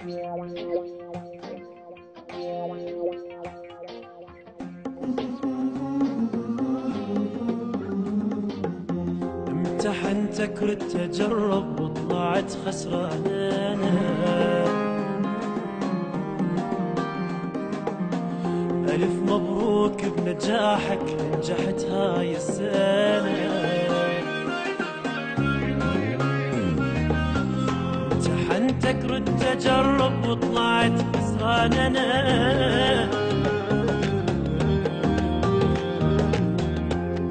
امتحنتك ردت اجرب وطلعت خسرانة. ألف مبروك بنجاحك، نجحت هاي السنة. امتحنتك ردت اجرب وطلعت خسرانة.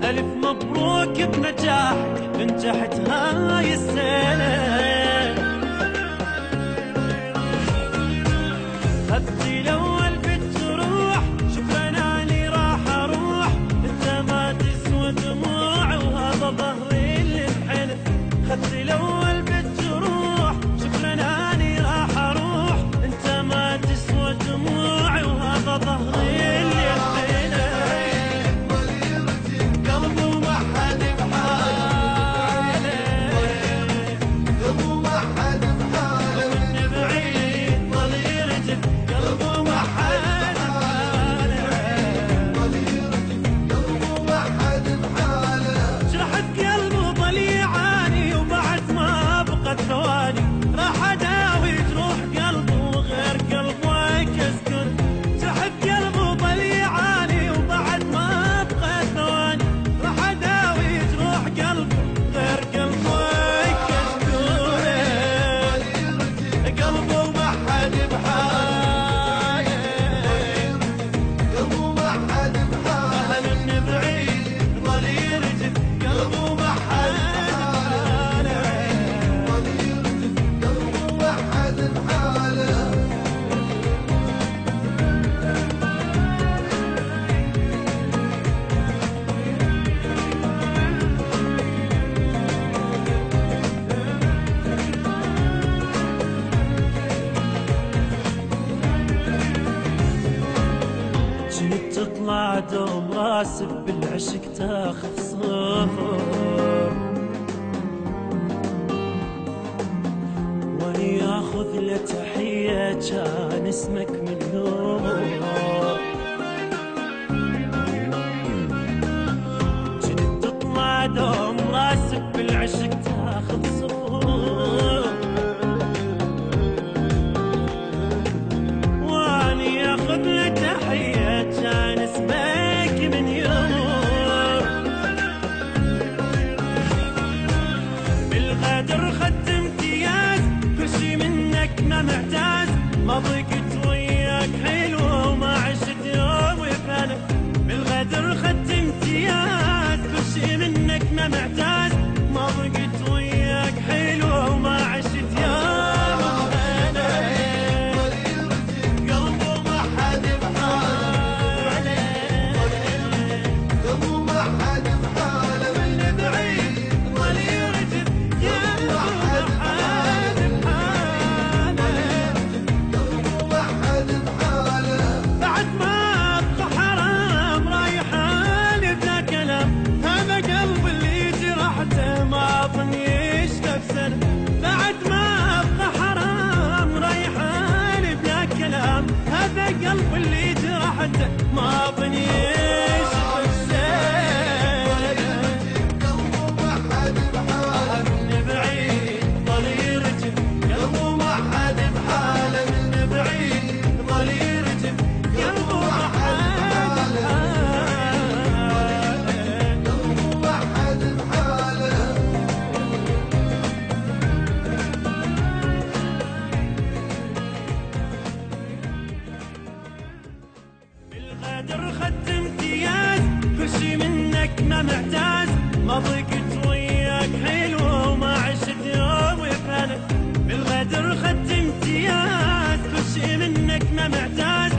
ألف مبروك بنجاحك، نجحت هاي السنة. خذتي الأول بتروح، شكرا أني راح أروح، أنت ما تسوى دموع وهذا ظهري اللي انحنى. خذتي الأول بتروح، شكرا أني راح أروح، أنت ما تسوى دموع وهذا ظهري اللي انحنى. تطلع دوم راسب بالعشق تاخذ صفر، واني اخذ له تحية كان اسمك مليون. جنت تطلع دوم راسب بالعشق تاخذ صفر، واني اخذ له تحية كان اسمك من يوم. بالغدر خدت امتياز، كل شي منك ما معتاز، ما ضقت وياك حلوة وما عشت يوم وفانك. بالغدر خدت امتياز، كل شي منك ما معتاز، ما ضقت وياك حلوة وما عشت يوم وفانك. قلب اللي جرحته ما ظني يشوف الزين. قلبه ما حد بحاله من بعيد ظل يرجف، قلبه ما حد بحاله من بعيد ظل يرجف، قلبه ما حد بحاله، قلبه ما حد بحاله. بالغدر خدت امتياز، كل شي منك ما معتاز، ما ضقت وياك حلوة وما عشت يوم وفانك. بالغدر خدت امتياز، كل شي منك ما معتاز،